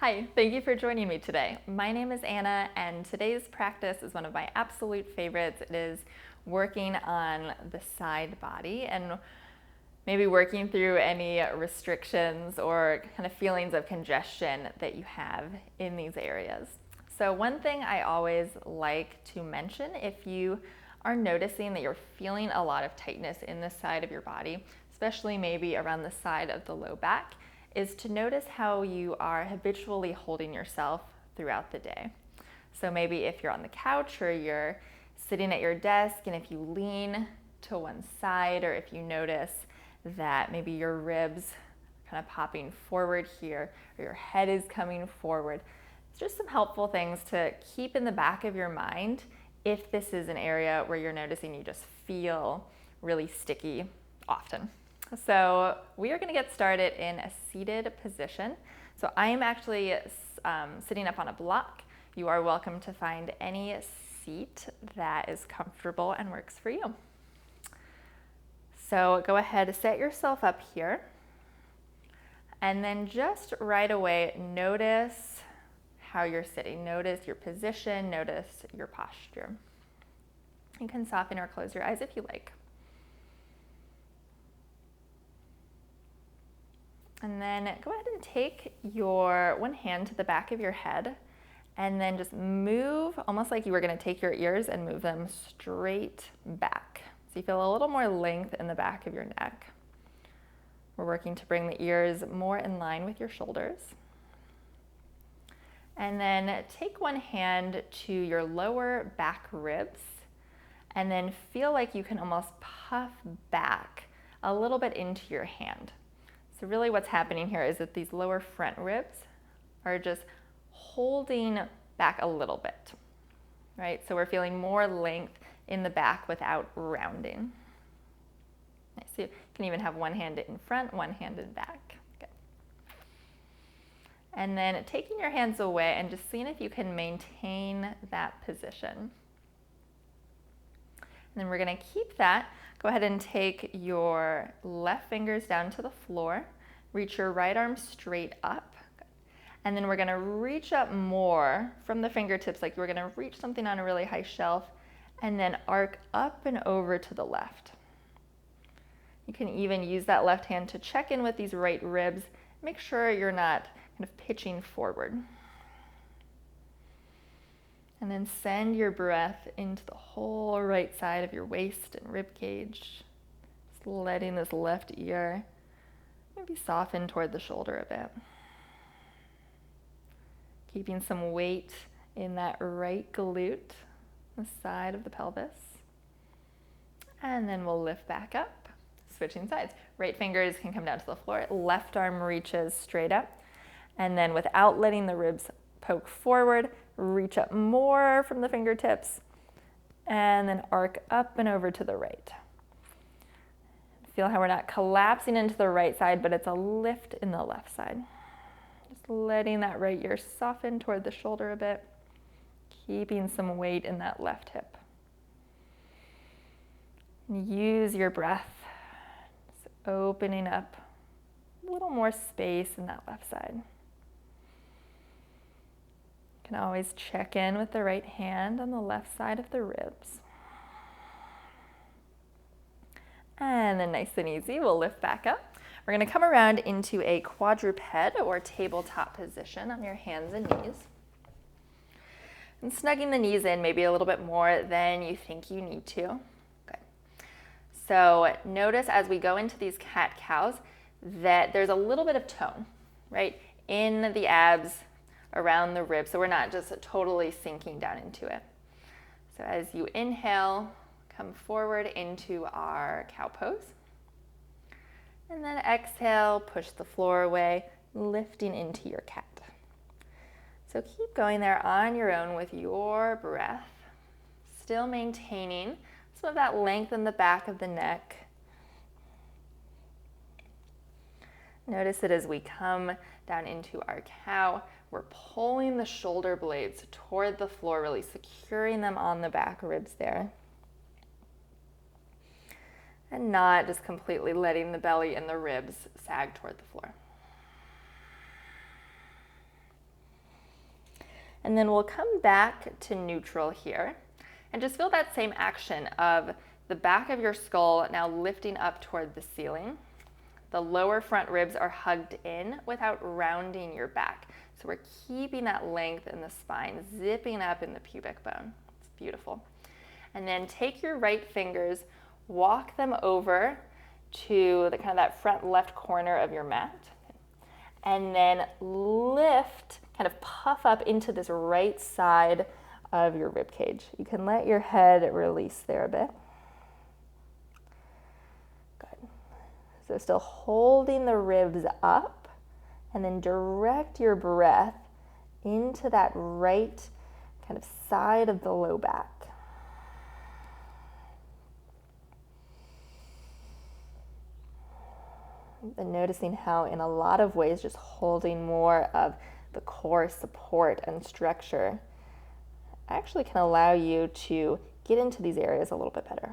Hi, thank you for joining me today. My name is Anna, and today's practice is one of my absolute favorites. It is working on the side body and maybe working through any restrictions or kind of feelings of congestion that you have in these areas. So one thing I always like to mention, if you are noticing that you're feeling a lot of tightness in the side of your body, especially maybe around the side of the low back, is to notice how you are habitually holding yourself throughout the day. So maybe if you're on the couch or you're sitting at your desk, and if you lean to one side, or if you notice that maybe your ribs are kind of popping forward here, or your head is coming forward. It's just some helpful things to keep in the back of your mind if this is an area where you're noticing you just feel really sticky often. So we are going to get started in a seated position. So I am actually sitting up on a block. You are welcome to find any seat that is comfortable and works for you. So go ahead, set yourself up here, and then just right away notice how you're sitting. Notice your position, notice your posture. You can soften or close your eyes if you like. And then go ahead and take your one hand to the back of your head, and then just move almost like you were going to take your ears and move them straight back. So you feel a little more length in the back of your neck. We're working to bring the ears more in line with your shoulders. And then take one hand to your lower back ribs, and then feel like you can almost puff back a little bit into your hand. So really what's happening here is that these lower front ribs are just holding back a little bit, right? So we're feeling more length in the back without rounding. Nice. So you can even have one hand in front, one hand in back. Good. And then taking your hands away and just seeing if you can maintain that position. And then we're going to keep that. Go ahead and take your left fingers down to the floor. Reach your right arm straight up. And then we're going to reach up more from the fingertips, like we're going to reach something on a really high shelf, and then arc up and over to the left. You can even use that left hand to check in with these right ribs. Make sure you're not kind of pitching forward. And then send your breath into the whole right side of your waist and rib cage. Just letting this left ear maybe soften toward the shoulder a bit. Keeping some weight in that right glute, the side of the pelvis. And then we'll lift back up, switching sides. Right fingers can come down to the floor. Left arm reaches straight up. And then without letting the ribs poke forward, reach up more from the fingertips, and then arc up and over to the right. Feel how we're not collapsing into the right side, but it's a lift in the left side. Just letting that right ear soften toward the shoulder a bit, keeping some weight in that left hip. And use your breath, just opening up a little more space in that left side. You can always check in with the right hand on the left side of the ribs. And then nice and easy, we'll lift back up. We're going to come around into a quadruped or tabletop position on your hands and knees. And snugging the knees in maybe a little bit more than you think you need to. Good. So notice as we go into these cat-cows that there's a little bit of tone, right, in the abs, around the ribs, so we're not just totally sinking down into it. So as you inhale, come forward into our cow pose. And then exhale, push the floor away, lifting into your cat. So keep going there on your own with your breath, still maintaining some of that length in the back of the neck. Notice that as we come down into our cow, we're pulling the shoulder blades toward the floor, really securing them on the back ribs there. And not just completely letting the belly and the ribs sag toward the floor. And then we'll come back to neutral here and just feel that same action of the back of your skull now lifting up toward the ceiling. The lower front ribs are hugged in without rounding your back. So we're keeping that length in the spine, zipping up in the pubic bone. It's beautiful. And then take your right fingers, walk them over to the kind of that front left corner of your mat. And then lift, kind of puff up into this right side of your rib cage. You can let your head release there a bit. Good. So still holding the ribs up, and then direct your breath into that right kind of side of the low back. And noticing how in a lot of ways just holding more of the core support and structure actually can allow you to get into these areas a little bit better.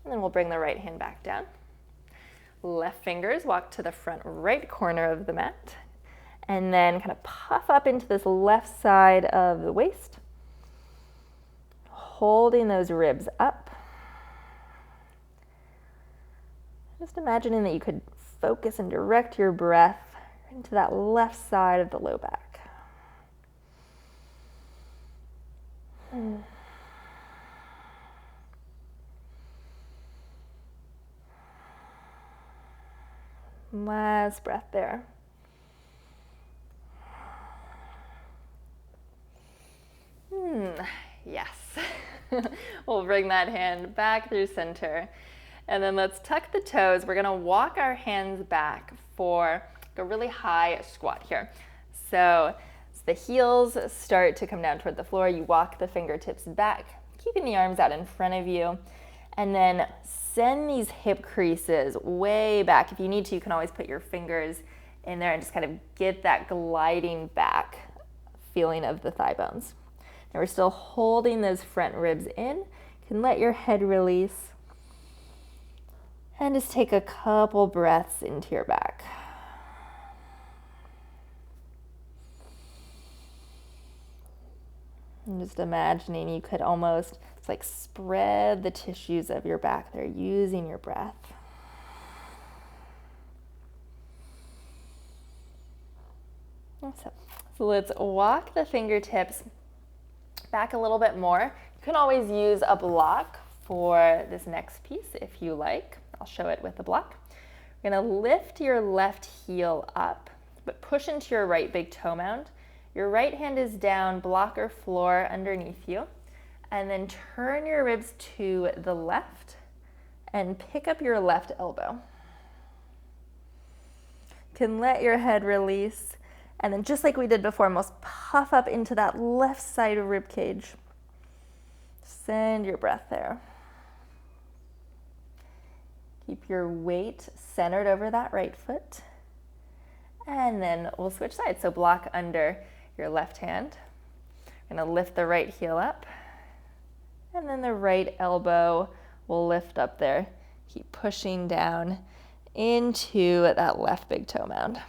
And then we'll bring the right hand back down. Left fingers walk to the front right corner of the mat, and then kind of puff up into this left side of the waist, holding those ribs up. Just imagining that you could focus and direct your breath into that left side of the low back. Last breath there. Yes. We'll bring that hand back through center. And then let's tuck the toes. We're gonna walk our hands back for a really high squat here. So as the heels start to come down toward the floor, you walk the fingertips back, keeping the arms out in front of you, and then send these hip creases way back. If you need to, you can always put your fingers in there and just kind of get that gliding back feeling of the thigh bones. Now we're still holding those front ribs in. You can let your head release and just take a couple breaths into your back. And just imagining you could almost like spread the tissues of your back there using your breath. So let's walk the fingertips back a little bit more. You can always use a block for this next piece if you like. I'll show it with the block. You're gonna lift your left heel up, but push into your right big toe mound. Your right hand is down, block or floor underneath you, and then turn your ribs to the left and pick up your left elbow. You can let your head release, and then just like we did before, almost puff up into that left side of rib cage. Send your breath there. Keep your weight centered over that right foot. And then we'll switch sides. So block under your left hand. We're gonna lift the right heel up. And then the right elbow will lift up there. Keep pushing down into that left big toe mound.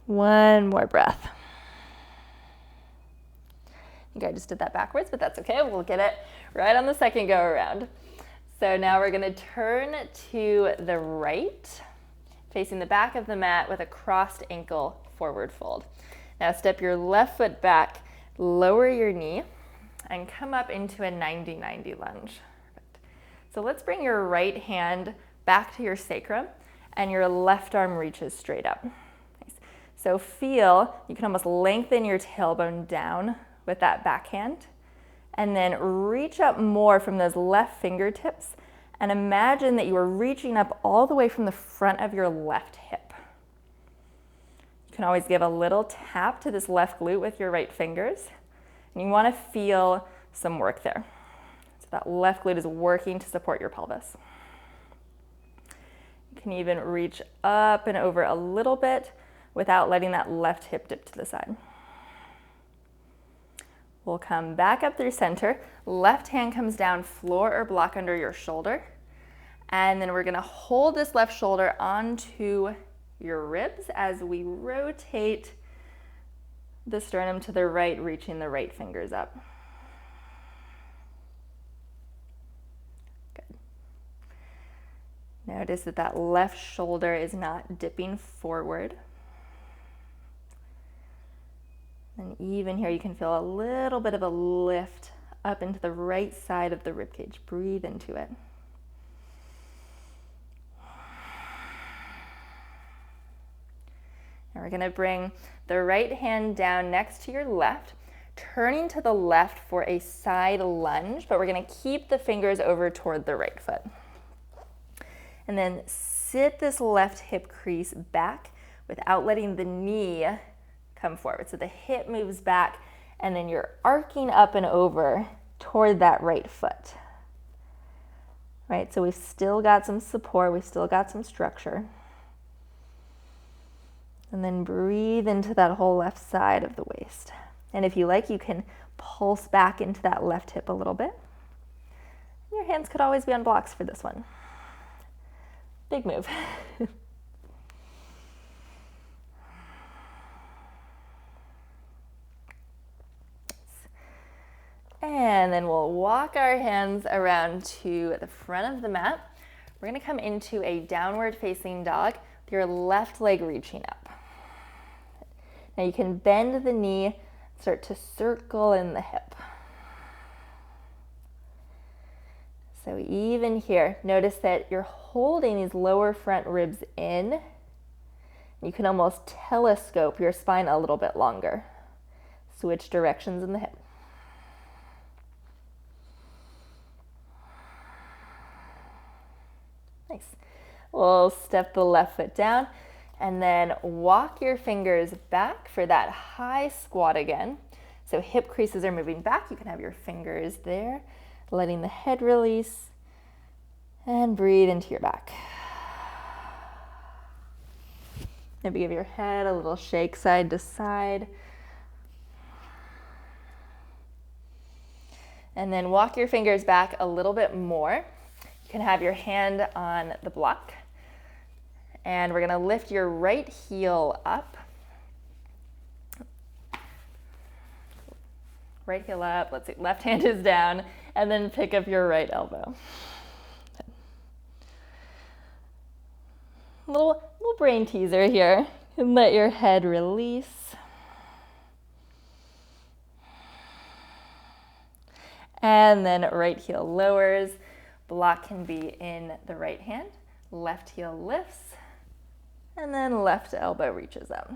One more breath. I think I just did that backwards, but that's okay. We'll get it right on the second go around. So now we're gonna turn to the right, facing the back of the mat with a crossed ankle forward fold. Now step your left foot back, lower your knee, and come up into a 90-90 lunge. So let's bring your right hand back to your sacrum, and your left arm reaches straight up. Nice. So feel, you can almost lengthen your tailbone down with that back hand, and then reach up more from those left fingertips, and imagine that you are reaching up all the way from the front of your left hip. You can always give a little tap to this left glute with your right fingers, and you want to feel some work there. So that left glute is working to support your pelvis. You can even reach up and over a little bit without letting that left hip dip to the side. We'll come back up through center. Left hand comes down, floor or block under your shoulder. And then we're gonna hold this left shoulder onto your ribs as we rotate the sternum to the right, reaching the right fingers up. Good. Notice that that left shoulder is not dipping forward. And even here you can feel a little bit of a lift up into the right side of the rib cage. Breathe into it. And we're gonna bring the right hand down next to your left, turning to the left for a side lunge, but we're gonna keep the fingers over toward the right foot. And then sit this left hip crease back without letting the knee come forward. So the hip moves back and then you're arcing up and over toward that right foot. Right, so we've still got some support, we've still got some structure. And then breathe into that whole left side of the waist. And if you like, you can pulse back into that left hip a little bit. Your hands could always be on blocks for this one. Big move. And then we'll walk our hands around to the front of the mat. We're gonna come into a downward facing dog with your left leg reaching up. Now you can bend the knee, start to circle in the hip. So even here, notice that you're holding these lower front ribs in. You can almost telescope your spine a little bit longer. Switch directions in the hip. Nice. We'll step the left foot down and then walk your fingers back for that high squat again. So hip creases are moving back. You can have your fingers there, letting the head release, and breathe into your back. Maybe give your head a little shake side to side. And then walk your fingers back a little bit more. You can have your hand on the block. And we're gonna lift your right heel up. Right heel up, let's see, left hand is down, and then pick up your right elbow. Little brain teaser here. And let your head release. And then right heel lowers. Block can be in the right hand. Left heel lifts. And then left elbow reaches up.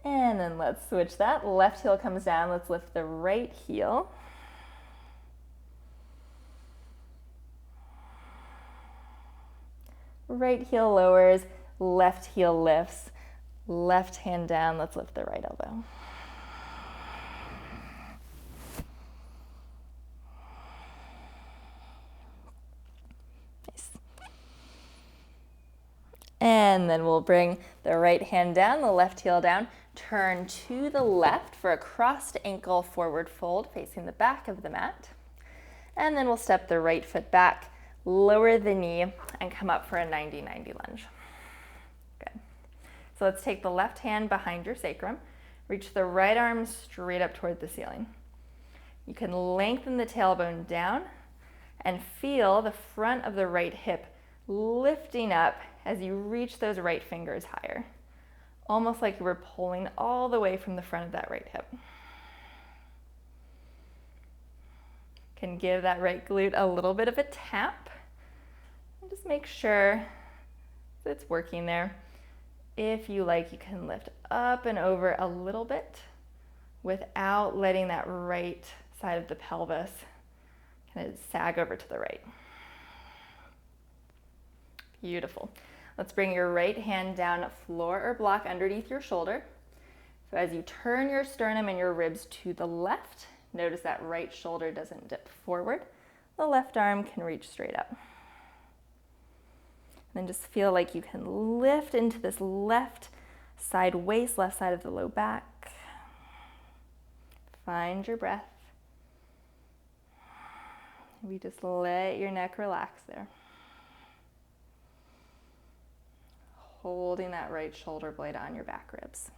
And then let's switch that. Left heel comes down. Let's lift the right heel. Right heel lowers, left heel lifts. Left hand down. Let's lift the right elbow. Nice. And then we'll bring the right hand down, the left heel down. Turn to the left for a crossed ankle forward fold facing the back of the mat. And then we'll step the right foot back, lower the knee, and come up for a 90-90 lunge. Good. So let's take the left hand behind your sacrum, reach the right arm straight up toward the ceiling. You can lengthen the tailbone down and feel the front of the right hip lifting up as you reach those right fingers higher. Almost like you were pulling all the way from the front of that right hip. Can give that right glute a little bit of a tap. And just make sure that it's working there. If you like, you can lift up and over a little bit without letting that right side of the pelvis kind of sag over to the right. Beautiful. Let's bring your right hand down, floor or block underneath your shoulder. So as you turn your sternum and your ribs to the left, notice that right shoulder doesn't dip forward. The left arm can reach straight up. And then just feel like you can lift into this left side waist, left side of the low back. Find your breath. Maybe just let your neck relax there. Holding that right shoulder blade on your back ribs.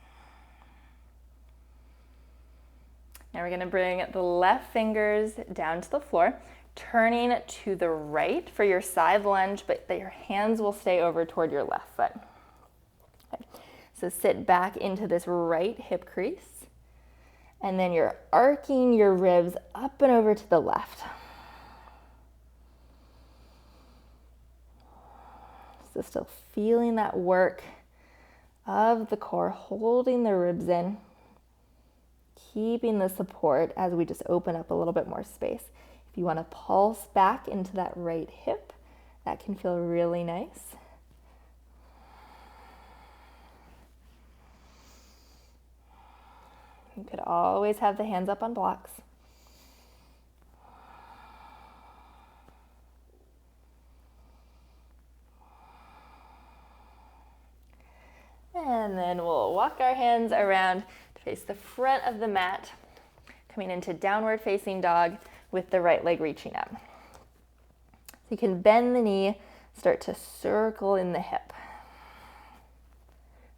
Now we're going to bring the left fingers down to the floor, turning to the right for your side lunge, but that your hands will stay over toward your left foot. Okay. So sit back into this right hip crease, and then you're arcing your ribs up and over to the left. So still feeling that work of the core, holding the ribs in, keeping the support as we just open up a little bit more space. If you want to pulse back into that right hip, that can feel really nice. You could always have the hands up on blocks. And then we'll walk our hands around to face the front of the mat, coming into downward facing dog with the right leg reaching up. So you can bend the knee, start to circle in the hip.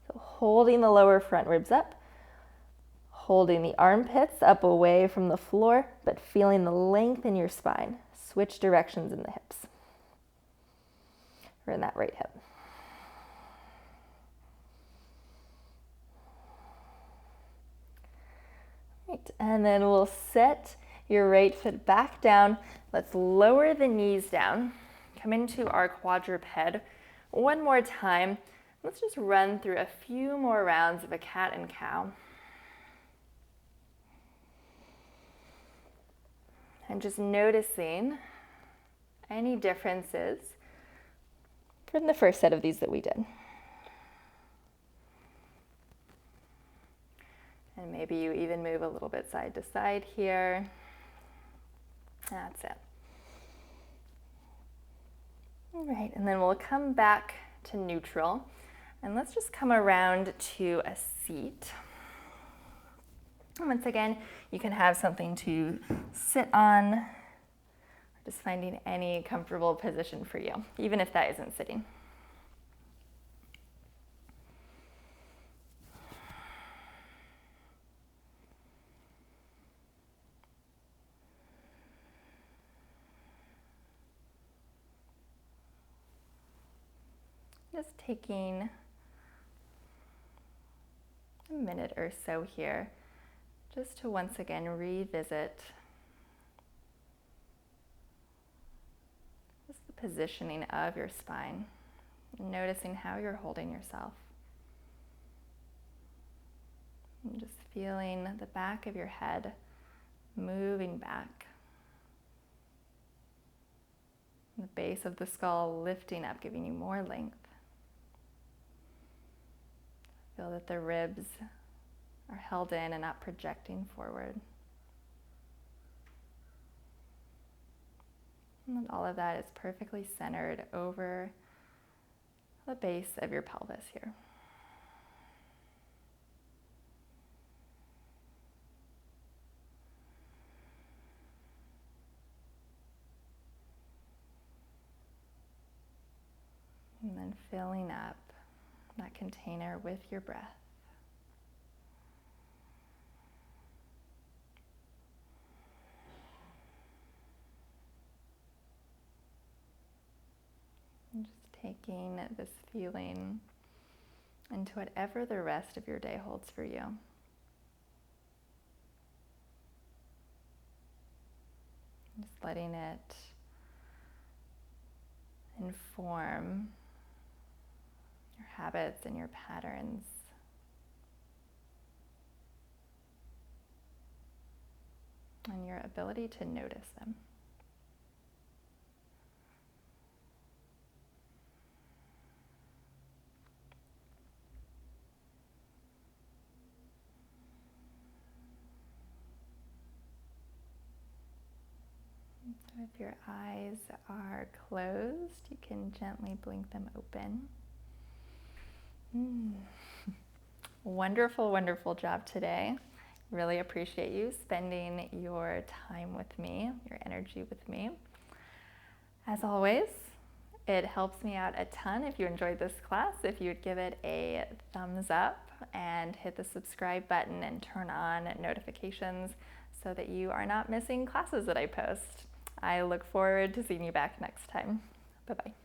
So holding the lower front ribs up, holding the armpits up away from the floor, but feeling the length in your spine. Switch directions in the hips, or in that right hip. Right, and then we'll set your right foot back down. Let's lower the knees down. Come into our quadruped. One more time. Let's just run through a few more rounds of a cat and cow. And just noticing any differences from the first set of these that we did. And maybe you even move a little bit side to side here. That's it. All right, and then we'll come back to neutral. And let's just come around to a seat. And once again, you can have something to sit on, or just finding any comfortable position for you, even if that isn't sitting. Just taking a minute or so here just to once again revisit just the positioning of your spine, noticing how you're holding yourself. And just feeling the back of your head moving back. The base of the skull lifting up, giving you more length. Feel that the ribs are held in and not projecting forward. And that all of that is perfectly centered over the base of your pelvis here. And then filling up that container with your breath. And just taking this feeling into whatever the rest of your day holds for you. Just letting it inform your habits and your patterns. And your ability to notice them. So if your eyes are closed, you can gently blink them open. Wonderful, wonderful job today. Really appreciate you spending your time with me, your energy with me. As always, it helps me out a ton if you enjoyed this class, if you would give it a thumbs up and hit the subscribe button and turn on notifications so that you are not missing classes that I post. I look forward to seeing you back next time. Bye-bye.